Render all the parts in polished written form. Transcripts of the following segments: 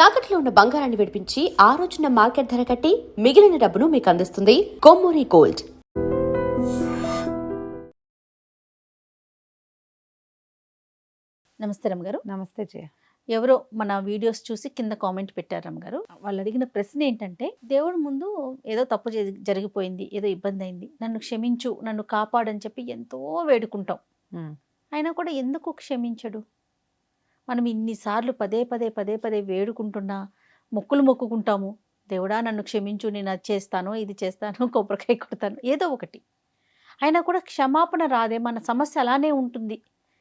తాకట్లో ఉన్న బంగారాన్ని విడిపించి ఆ రోజున మార్కెట్ ధర కట్టి మిగిలిన డబ్బును మీకు అందిస్తుంది కొమ్మూరి గోల్డ్. నమస్తే రమ్మగారు. నమస్తే జయ. ఎవరో మన వీడియోస్ చూసి కింద కామెంట్ పెట్టారు రమ్మగారు. వాళ్ళు అడిగిన ప్రశ్న ఏంటంటే, దేవుడి ముందు ఏదో తప్పు జరిగిపోయింది, ఏదో ఇబ్బంది అయింది, నన్ను క్షమించు, నన్ను కాపాడని చెప్పి ఎంతో వేడుకుంటాం. అయినా కూడా ఎందుకు క్షమించడు? మనం ఇన్నిసార్లు పదే పదే పదే పదే వేడుకుంటున్నా, మొక్కులు మొక్కుకుంటాము, దేవుడా నన్ను క్షమించు, నేను అది చేస్తాను, ఇది చేస్తాను, కొబ్బరికాయ కొడతాను, ఏదో ఒకటి. అయినా కూడా క్షమాపణ రాదే, మన సమస్య అలానే ఉంటుంది,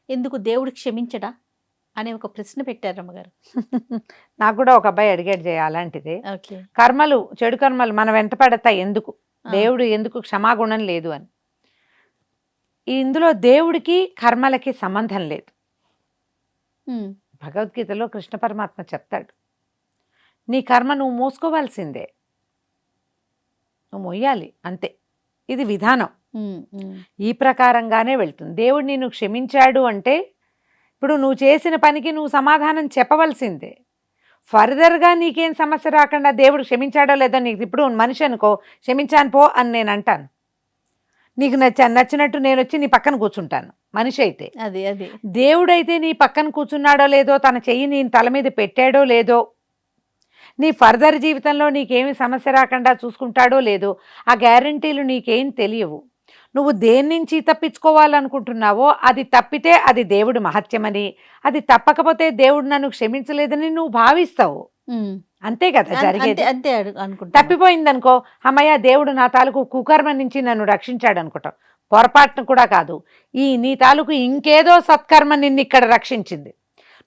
ఎందుకు దేవుడు క్షమించడా అనే ఒక ప్రశ్న పెట్టారు రమ్మగారు. నాకు కూడా ఒక అబ్బాయి అడిగాడు జయ అలాంటిది. ఓకే. కర్మలు, చెడు కర్మలు మన వెంట పడతాయి ఎందుకు, దేవుడు ఎందుకు క్షమాగుణం లేదు అని. ఇందులో దేవుడికి కర్మలకి సంబంధం లేదు. భగవద్గీతలో కృష్ణ పరమాత్మ చెప్తాడు, నీ కర్మ నువ్వు మోసుకోవాల్సిందే, నువ్వు మొయ్యాలి అంతే. ఇది విధానం, ఈ ప్రకారంగానే వెళ్తుంది. దేవుడు నిన్ను క్షమించాడు అంటే ఇప్పుడు నువ్వు చేసిన పనికి నువ్వు సమాధానం చెప్పవలసిందే. ఫర్దర్గా నీకేం సమస్య రాకుండా దేవుడు క్షమించాడో లేదో, నీకు ఇప్పుడు మనిషి అనుకో, క్షమించాను పో అని నేను అంటాను, నీకు నచ్చినట్టు నేను వచ్చి నీ పక్కన కూర్చుంటాను. మనిషి అయితే అది దేవుడైతే నీ పక్కన కూర్చున్నాడో లేదో, తన చెయ్యి నీ తల మీద పెట్టాడో లేదో, నీ ఫర్దర్ జీవితంలో నీకేమి సమస్య రాకుండా చూసుకుంటాడో లేదో, ఆ గ్యారంటీలు నీకేం తెలియవు. నువ్వు దేని నుంచి తప్పించుకోవాలనుకుంటున్నావో అది తప్పితే అది దేవుడు మహత్యమని, అది తప్పకపోతే దేవుడు నన్ను క్షమించలేదని నువ్వు భావిస్తావు. అంతే కదా జరిగేది. అంతే అనుకుంటా. తప్పిపోయిందనుకో, అమ్మయ్య దేవుడు నా తాలూకు కుకర్మ నుంచి నన్ను రక్షించాడు అనుకుంటావు. పొరపాటును కూడా కాదు, నీ తాలూకు ఇంకేదో సత్కర్మ నిన్ను ఇక్కడ రక్షించింది.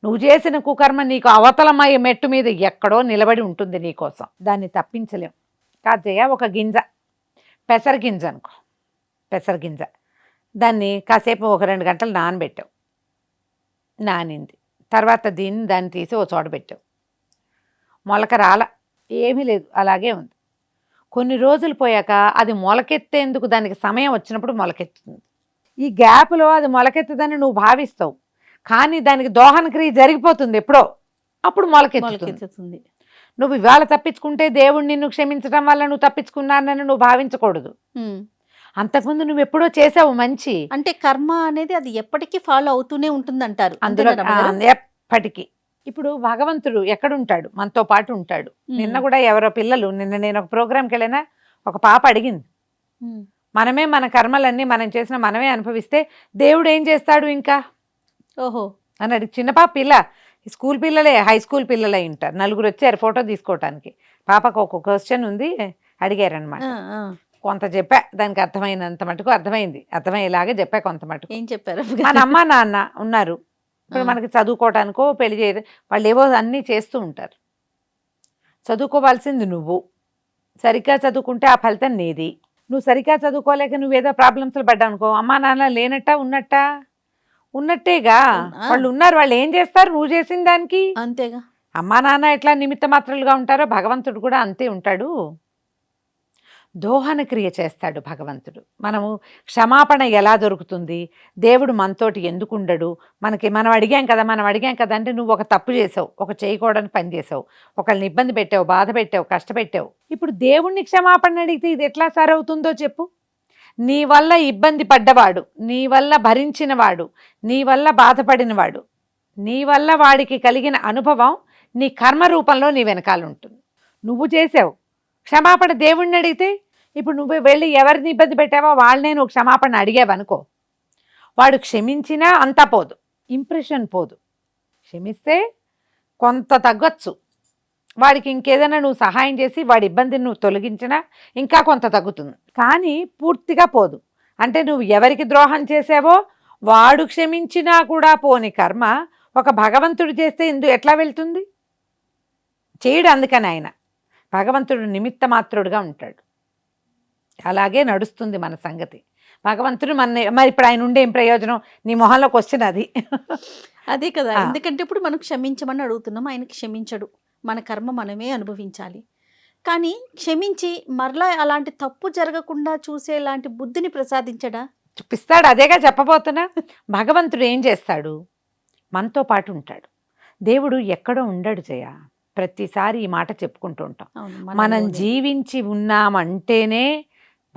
నువ్వు చేసిన కుకర్మ నీకు అవతలమయ్యే మెట్టు మీద ఎక్కడో నిలబడి ఉంటుంది నీకోసం, దాన్ని తప్పించలేం. కాజయ్య ఒక గింజ, పెసరగింజ అనుకో, పెసరగింజ, దాన్ని కాసేపు ఒక 2 గంటలు నానబెట్టావు, నానింది తర్వాత దాన్ని తీసి ఓ చోట పెట్టావు, మొలక రాల, ఏమీ లేదు, అలాగే ఉంది. కొన్ని రోజులు పోయాక అది మొలకెత్తేందుకు దానికి సమయం వచ్చినప్పుడు మొలకెత్తుతుంది. ఈ గ్యాప్లో అది మొలకెత్తదని నువ్వు భావిస్తావు, కానీ దానికి దోహన క్రియ జరిగిపోతుంది ఎప్పుడో, అప్పుడు మొలకెత్తుతుంది. నువ్వు ఇవాళ తప్పించుకుంటే దేవుడు నిన్ను క్షమించడం వల్ల నువ్వు తప్పించుకున్నానని నువ్వు భావించకూడదు. అంతకుముందు నువ్వు ఎప్పుడో చేసావు మంచి. అంటే కర్మ అనేది అది ఎప్పటికీ ఫాలో అవుతూనే ఉంటుంది అంటారు. అందులో ఎప్పటికీ. ఇప్పుడు భగవంతుడు ఎక్కడుంటాడు, మనతో పాటు ఉంటాడు. నిన్న కూడా ఎవరో పిల్లలు, నిన్న నేను ఒక ప్రోగ్రామ్కి వెళ్ళినా, ఒక పాప అడిగింది, మనమే మన కర్మలన్నీ మనం చేసిన మనమే అనుభవిస్తే దేవుడు ఏం చేస్తాడు ఇంకా ఓహో అని అడిగి. చిన్న పాప పిల్ల, స్కూల్ పిల్లలే, హై స్కూల్ పిల్లలే ఉంటారు. 4 వచ్చారు ఫోటో తీసుకోవటానికి. పాపకు ఒక క్వశ్చన్ ఉంది, అడిగారనమాట. కొంత చెప్పా, దానికి అర్థమైనంత మటుకు అర్థమైంది, అర్థమయ్యేలాగా చెప్పా కొంత మటుకు. ఏం చెప్పారు? మన అమ్మ నాన్న ఉన్నారు, ఇప్పుడు మనకి చదువుకోవటానికో పెళ్లి చేయడం, వాళ్ళు ఏవో అన్నీ చేస్తూ ఉంటారు. చదువుకోవాల్సింది నువ్వు, సరిగ్గా చదువుకుంటే ఆ ఫలితం నీది. నువ్వు సరిగ్గా చదువుకోలేక నువ్వేదో ప్రాబ్లమ్స్లో పడ్డావు అనుకో, అమ్మా నాన్న లేనట్టా ఉన్నట్టా? ఉన్నట్టేగా. వాళ్ళు ఉన్నారు, వాళ్ళు ఏం చేస్తారు నువ్వు చేసిన దానికి? అంతేగా. అమ్మా నాన్న ఎట్లా నిమిత్త మాత్రలుగా ఉంటారో భగవంతుడు కూడా అంతే ఉంటాడు. దోహన క్రియ చేస్తాడు భగవంతుడు. మనము క్షమాపణ ఎలా దొరుకుతుంది, దేవుడు మనతోటి ఎందుకు ఉండడు, మనం అడిగాం కదా అంటే నువ్వు ఒక తప్పు చేసావు, ఒక చేయకూడని పని చేసావు, ఒకళ్ళని ఇబ్బంది పెట్టావు, బాధ పెట్టావు, కష్టపెట్టావు. ఇప్పుడు దేవుణ్ణి క్షమాపణ అడిగితే ఇది ఎట్లా సరవుతుందో చెప్పు. నీ వల్ల ఇబ్బంది పడ్డవాడు, నీ వల్ల భరించినవాడు, నీ వల్ల బాధపడినవాడు, నీ వల్ల వాడికి కలిగిన అనుభవం నీ కర్మ రూపంలో నీ వెనకాల ఉంటుంది. నువ్వు చేసావు, క్షమాపణ దేవుణ్ణి అడిగితే, ఇప్పుడు నువ్వు వెళ్ళి ఎవరిని ఇబ్బంది పెట్టావో వాళ్ళనే నువ్వు క్షమాపణ అడిగావనుకో, వాడు క్షమించినా అంతా పోదు, ఇంప్రెషన్ పోదు. క్షమిస్తే కొంత తగ్గొచ్చు, వాడికి ఇంకేదైనా నువ్వు సహాయం చేసి వాడి ఇబ్బందిని నువ్వు తొలగించినా ఇంకా కొంత తగ్గుతుంది, కానీ పూర్తిగా పోదు. అంటే నువ్వు ఎవరికి ద్రోహం చేసావో వాడు క్షమించినా కూడా పోని కర్మ ఒక భగవంతుడు చేస్తే ఎట్లా వెళ్తుంది? చేయడు. అందుకని ఆయన భగవంతుడు నిమిత్త మాత్రుడుగా ఉంటాడు. అలాగే నడుస్తుంది మన సంగతి. భగవంతుడు మరి ఇప్పుడు ఆయన ఉండే ఏం ప్రయోజనం? నీ మొహంలో క్వశ్చన్ అది. అదే కదా. ఎందుకంటే ఇప్పుడు మనం క్షమించమని అడుగుతున్నాం, ఆయన క్షమించడు, మన కర్మ మనమే అనుభవించాలి. కానీ క్షమించి మరలా అలాంటి తప్పు జరగకుండా చూసేలాంటి బుద్ధిని ప్రసాదించడా? చూపిస్తాడు. అదేగా చెప్పబోతున్నా. భగవంతుడు ఏం చేస్తాడు? మనతో పాటు ఉంటాడు. దేవుడు ఎక్కడో ఉండడు జయ. ప్రతిసారి ఈ మాట చెప్పుకుంటూ ఉంటాం. అవును, మనం మనలోనే. జీవించి ఉన్నామంటేనే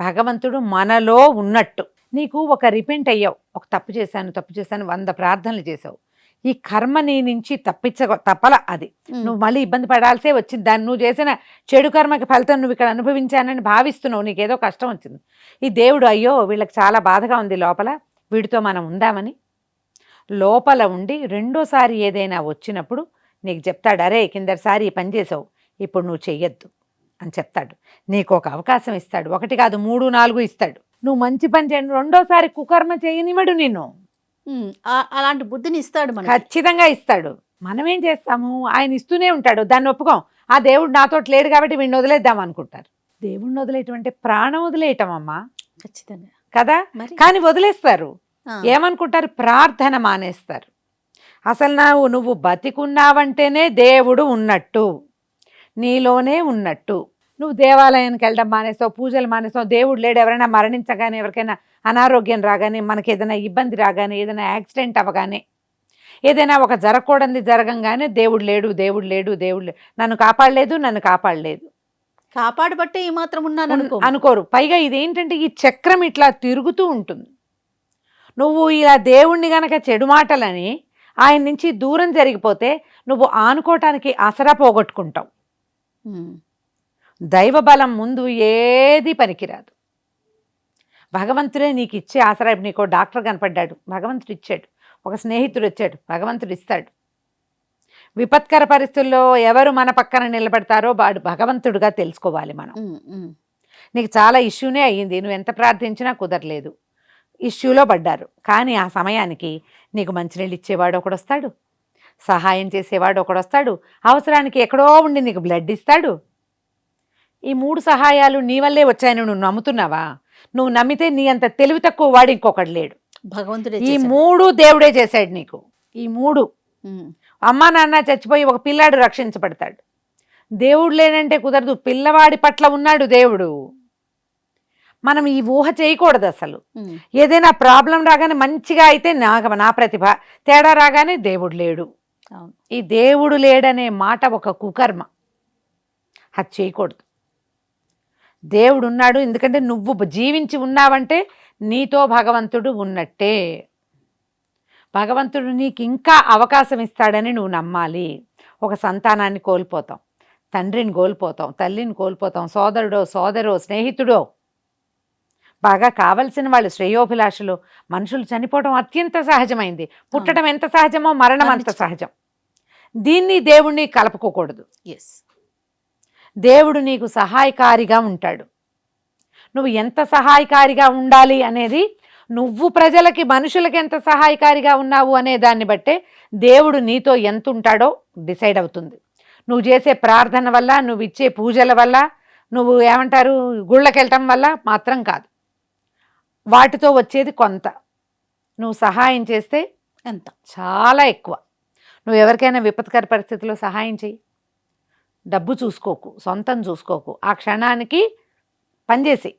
భగవంతుడు మనలో ఉన్నట్టు. నీకు ఒక రిపెంట్ అయ్యావు, ఒక తప్పు చేశాను 100 ప్రార్థనలు చేసావు, ఈ కర్మ నీ నుంచి తప్పల అది. ఉమ్, నువ్వు మళ్ళీ ఇబ్బంది పడాల్సే వచ్చింది, దాన్ని నువ్వు చేసిన చెడు కర్మకి ఫలితం నువ్వు ఇక్కడ అనుభవించానని భావిస్తున్నావు, నీకేదో కష్టం వచ్చింది. ఈ దేవుడు అయ్యో వీళ్ళకి చాలా బాధగా ఉంది లోపల, వీడితో మనం ఉందామని లోపల ఉండి రెండోసారి ఏదైనా వచ్చినప్పుడు నీకు చెప్తాడు, అరే కిందసారి ఈ పని చేసావు, ఇప్పుడు నువ్వు చెయ్యొద్దు అని చెప్తాడు. నీకు ఒక అవకాశం ఇస్తాడు, 1 కాదు 3, 4 ఇస్తాడు. నువ్వు మంచి పని చేయండి, రెండోసారి కుకర్మ చేయనివ్వడు నిన్ను, అలాంటి బుద్ధిని ఇస్తాడు మనకి. ఖచ్చితంగా ఇస్తాడు. మనం ఏం చేస్తాము, ఆయన ఇస్తూనే ఉంటాడు, దాన్ని ఒప్పుకోం. ఆ దేవుడు నాతో లేడు కాబట్టి వీడిని వదిలేద్దాం అనుకుంటారు. దేవుడిని వదిలేయటం అంటే ప్రాణం వదిలేయటం అమ్మా, ఖచ్చితంగా కదా. మరి కానీ వదిలేస్తారు, ఆ, ఏమనుకుంటారు, ప్రార్థన మానేస్తారు. అసలు నువ్వు బతికున్నావంటేనే దేవుడు ఉన్నట్టు, నీలోనే ఉన్నట్టు. నువ్వు దేవాలయానికి వెళ్ళడం మానేస్తావు, పూజలు మానేస్తావు, దేవుడు లేడు. ఎవరైనా మరణించగానే, ఎవరికైనా అనారోగ్యం రాగానే, మనకి ఏదైనా ఇబ్బంది రాగానే, ఏదైనా యాక్సిడెంట్ అవ్వగానే, ఏదైనా ఒక జరగకూడదు జరగంగానే దేవుడు లేడు, దేవుడు లేడు, దేవుడు లేడు, నన్ను కాపాడలేదు కాపాడబట్టే ఈ మాత్రం ఉన్నాను అనుకోరు. పైగా ఇదేంటంటే ఈ చక్రం ఇట్లా తిరుగుతూ ఉంటుంది. నువ్వు ఇలా దేవుణ్ణి గనక చెడు మాటలని ఆయన నుంచి దూరం జరిగిపోతే నువ్వు ఆనుకోవటానికి ఆసరా పోగొట్టుకుంటావు. దైవ బలం ముందు ఏది పనికిరాదు. భగవంతుడే నీకు ఇచ్చే ఆసరా. నీకు డాక్టర్ కనపడ్డాడు, భగవంతుడు ఇచ్చాడు. ఒక స్నేహితుడు వచ్చాడు, భగవంతుడు ఇస్తాడు. విపత్కర పరిస్థితుల్లో ఎవరు మన పక్కన నిలబడతారో వాడు భగవంతుడుగా తెలుసుకోవాలి మనం. నీకు చాలా ఇష్యూనే అయ్యింది, నువ్వు ఎంత ప్రార్థించినా కుదరలేదు, ఇష్యూలో పడ్డారు. కానీ ఆ సమయానికి నీకు మంచినీళ్ళు ఇచ్చేవాడు ఒకడు వస్తాడు, సహాయం చేసేవాడు ఒకడు వస్తాడు, అవసరానికి ఎక్కడో ఉండి నీకు బ్లడ్ ఇస్తాడు. ఈ 3 సహాయాలు నీ వల్లే వచ్చాయని నువ్వు నమ్ముతున్నావా? నువ్వు నమ్మితే నీ అంత తెలివి తక్కువ వాడు ఇంకొకడు లేడు. భగవంతుడే ఈ 3 దేవుడే చేశాడు నీకు. ఈ 3 అమ్మా నాన్న చచ్చిపోయి ఒక పిల్లాడు రక్షించబడతాడు. దేవుడు లేనంటే కుదరదు, పిల్లవాడి పట్ల ఉన్నాడు దేవుడు. మనం ఈ ఊహ చేయకూడదు అసలు. ఏదైనా ప్రాబ్లం రాగానే మంచిగా అయితే నా ప్రతిభ, తేడా రాగానే దేవుడు లేడు. ఈ దేవుడు లేడనే మాట ఒక కుకర్మ, అది చేయకూడదు. దేవుడు ఉన్నాడు, ఎందుకంటే నువ్వు జీవించి ఉన్నావంటే నీతో భగవంతుడు ఉన్నట్టే. భగవంతుడు నీకు ఇంకా అవకాశం ఇస్తాడని నువ్వు నమ్మాలి. ఒక సంతానాన్ని కోల్పోతాం, తండ్రిని కోల్పోతాం, తల్లిని కోల్పోతాం, సోదరో స్నేహితుడో, బాగా కావలసిన వాళ్ళు, శ్రేయోభిలాషులు, మనుషులు చనిపోవడం అత్యంత సహజమైంది. పుట్టడం ఎంత సహజమో మరణం అంత సహజం. దీన్ని దేవుణ్ణి కలుపుకోకూడదు. దేవుడు నీకు సహాయకారిగా ఉంటాడు. నువ్వు ఎంత సహాయకారిగా ఉండాలి అనేది, నువ్వు ప్రజలకి మనుషులకి ఎంత సహాయకారిగా ఉన్నావు అనే దాన్ని బట్టే దేవుడు నీతో ఎంత ఉంటాడో డిసైడ్ అవుతుంది. నువ్వు చేసే ప్రార్థన వల్ల, నువ్వు ఇచ్చే పూజల వల్ల, నువ్వు ఏమంటారు గుళ్ళకి వెళ్ళటం వల్ల మాత్రం కాదు. వాటితో వచ్చేది కొంత, నువ్వు సహాయం చేస్తే ఎంత చాలా ఎక్కువ. నువ్వు ఎవరికైనా విపత్కర పరిస్థితుల్లో సహాయం చెయ్యి, డబ్బు చూసుకోకు, సొంతం చూసుకోకు, ఆ క్షణానికి పనిచేసి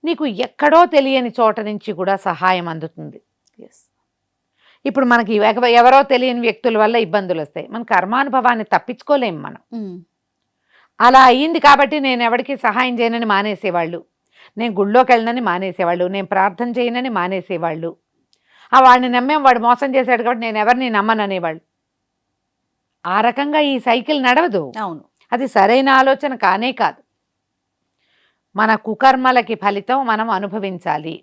నీకు ఎక్కడో తెలియని చోట నుంచి కూడా సహాయం అందుతుంది. ఇప్పుడు మనకి ఎవరో తెలియని వ్యక్తుల వల్ల ఇబ్బందులు వస్తాయి, మన కర్మానుభవాన్ని తప్పించుకోలేము మనం. అలా అయ్యింది కాబట్టి నేను ఎవరికి సహాయం చేయనని మానేసేవాళ్ళు, నేను గుళ్ళోకి వెళ్ళనని మానేసేవాళ్ళు, నేను ప్రార్థన చేయనని మానేసేవాళ్ళు. వాడిని నమ్మేం, వాడు మోసం చేశాడు కాబట్టి నేను ఎవరిని నమ్మననేవాళ్ళు. ఆ రకంగా ఈ సైకిల్ నడవదు. అవును, అది సరైన ఆలోచన కానే కాదు. మన కుకర్మలకి ఫలితం మనం అనుభవించాలి.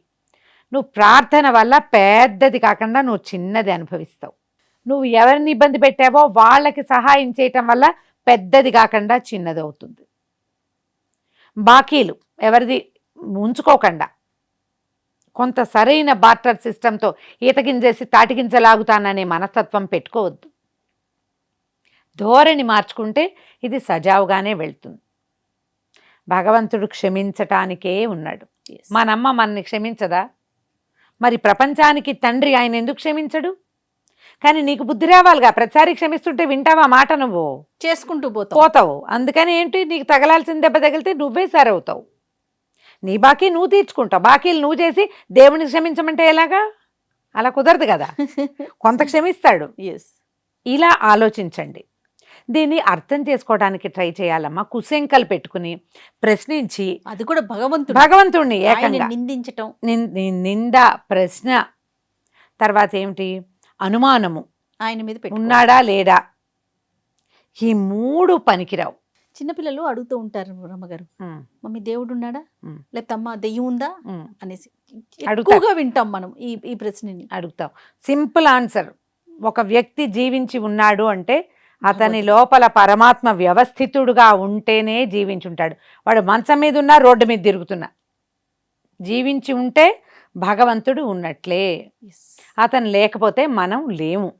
నువ్వు ప్రార్థన వల్ల పెద్దది కాకుండా నువ్వు చిన్నది అనుభవిస్తావు. నువ్వు ఎవరిని ఇబ్బంది పెట్టావో వాళ్ళకి సహాయం చేయటం వల్ల పెద్దది కాకుండా చిన్నది అవుతుంది. బాకీలు ఎవరిది ఉంచుకోకుండా కొంత సరైన బార్టర్ సిస్టంతో ఈతగింజేసి తాటిగింజలాగుతాననే మనస్తత్వం పెట్టుకోవద్దు. ధోరణి మార్చుకుంటే ఇది సజావుగానే వెళ్తుంది. భగవంతుడు క్షమించటానికే ఉన్నాడు. మనమ్మ మనని క్షమించదా? మరి ప్రపంచానికి తండ్రి ఆయన ఎందుకు క్షమించడు? కానీ నీకు బుద్ధి రావాలిగా, ప్రతిసారి క్షమిస్తుంటే వింటావా మాట? నువ్వు చేసుకుంటూ పోతావు. అందుకని ఏంటి, నీకు తగలాల్సిన దెబ్బ తగిలితే నువ్వే సరవుతావు. నీ బాకీ నువ్వు తీర్చుకుంటావు. బాకీలు నువ్వు చేసి దేవుని క్షమించమంటే ఎలాగా? అలా కుదరదు కదా. కొంత క్షమిస్తాడు. ఇలా ఆలోచించండి. దీన్ని అర్థం చేసుకోవడానికి ట్రై చేయాలమ్మా. కుశంకలు పెట్టుకుని ప్రశ్నించి అది కూడా భగవంతుడిని ఏకంగా నిందించటం, నింద, ప్రశ్న, తర్వాత ఏమిటి, అనుమానము, ఆయన మీద ఉన్నాడా లేడా, ఈ 3 పనికిరావు. చిన్నపిల్లలు అడుగుతూ ఉంటారు రమ్మగారు, మమ్మీ దేవుడు ఉన్నాడా, లేకపోతే అమ్మ దెయ్యం ఉందా అనేసి ఎక్కువగా వింటాం మనం ఈ ప్రశ్నని. అడుగుతాం. సింపుల్ ఆన్సర్, ఒక వ్యక్తి జీవించి ఉన్నాడు అంటే అతని లోపల పరమాత్మ వ్యవస్థితుడుగా ఉంటేనే జీవించుంటాడు. వాడు మంచం మీద ఉన్నా, రోడ్డు మీద తిరుగుతున్నా, జీవించి ఉంటే భగవంతుడు ఉన్నట్లే. అతను లేకపోతే మనం లేము.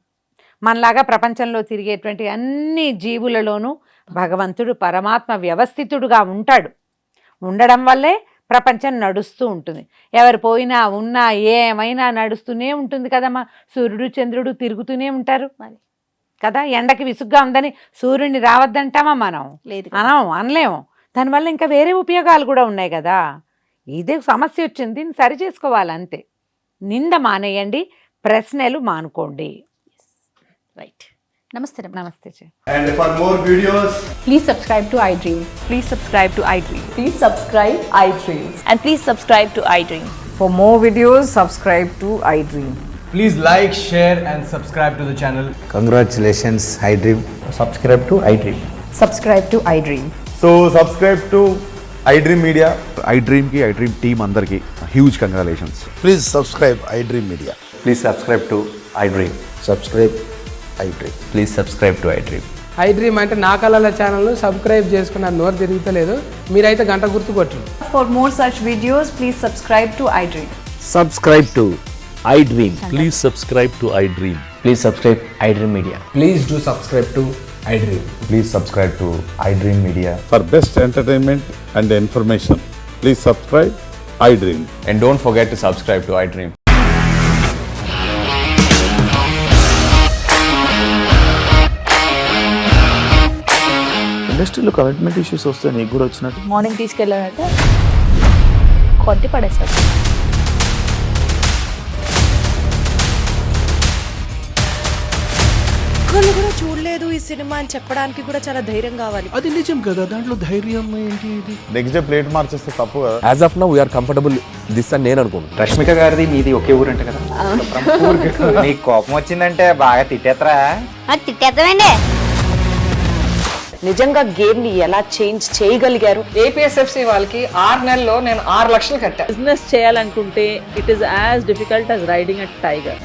మనలాగా ప్రపంచంలో తిరిగేటువంటి అన్ని జీవులలోనూ భగవంతుడు పరమాత్మ వ్యవస్థితుడుగా ఉంటాడు. ఉండడం వల్లే ప్రపంచం నడుస్తూ ఉంటుంది. ఎవరు పోయినా ఉన్నా ఏమైనా నడుస్తూనే ఉంటుంది కదమ్మా. సూర్యుడు చంద్రుడు తిరుగుతూనే ఉంటారు కదా. ఎండకి విసుగ్గా ఉందని సూర్యుడిని రావద్దంటామా మనం? అనలేము. దానివల్ల ఇంకా వేరే ఉపయోగాలు కూడా ఉన్నాయి కదా. ఇదే సమస్య వచ్చింది, దీన్ని సరి చేసుకోవాలి అంతే. నింద మానేయండి, ప్రశ్నలు మానుకోండి. రైట్. నమస్తే. నమస్తే. And for more videos, please subscribe to iDream. Please subscribe to iDream. Please subscribe iDream. And please subscribe to iDream. For more videos, subscribe to iDream. please like, share and subscribe to the channel. Congratulations, iDream. Subscribe to iDream. Subscribe to iDream. So subscribe to iDream Media. iDream ki iDream team andarki huge congratulations. Please subscribe iDream Media. Please subscribe to iDream. Subscribe iDream. Please subscribe to iDream. iDream అంటే నా కళల channel subscribe చేసుకున్న నోరు తిరుగుతలేదు, మీరైతే గంట గుర్తు కొట్టండి. For more such videos, please subscribe to iDream. Subscribe to iDream. Please subscribe to iDream. Please subscribe iDream Media. Please do subscribe to iDream. Please subscribe to iDream Media. For best entertainment and information, please subscribe iDream. And don't forget to subscribe to iDream. ఇండస్ట్రీలో commitment issues వస్తే నీకు కూడా వచ్చినట్టు morning తీసుకెళ్ళాలంటే కొట్టి పడేస్తారు. ఒక్కళ్ళు కూడా చూడలేదు ఈ సినిమా అని చెప్పడానికి కూడా చాలా ధైర్యం కావాలి. అది నిజం కదా, దాంట్లో ధైర్యం ఏంటి? ఇది నెక్స్ట్ డే ప్లేట్ మార్చేస్తే తప్పు కదా. As of now we are comfortable this అని నేను అనుకుంటున్నాను. రష్మిక గారిది మీది ఒకే ఊరంట కదా. నీకు కోపం వచ్చిందంటే బాగా తిట్టేత్తరా? తిట్టేద్దామండి. నిజంగా గేమ్ ని ఎలా చేంజ్ చేయగలిగారు? ఏపీఎస్ఎఫ్సి వాళ్ళకి 6 నెలల్లో నేను 6 లక్షలు కట్టా. బిజినెస్ చేయాలనుకుంటే it is as difficult as riding a tiger.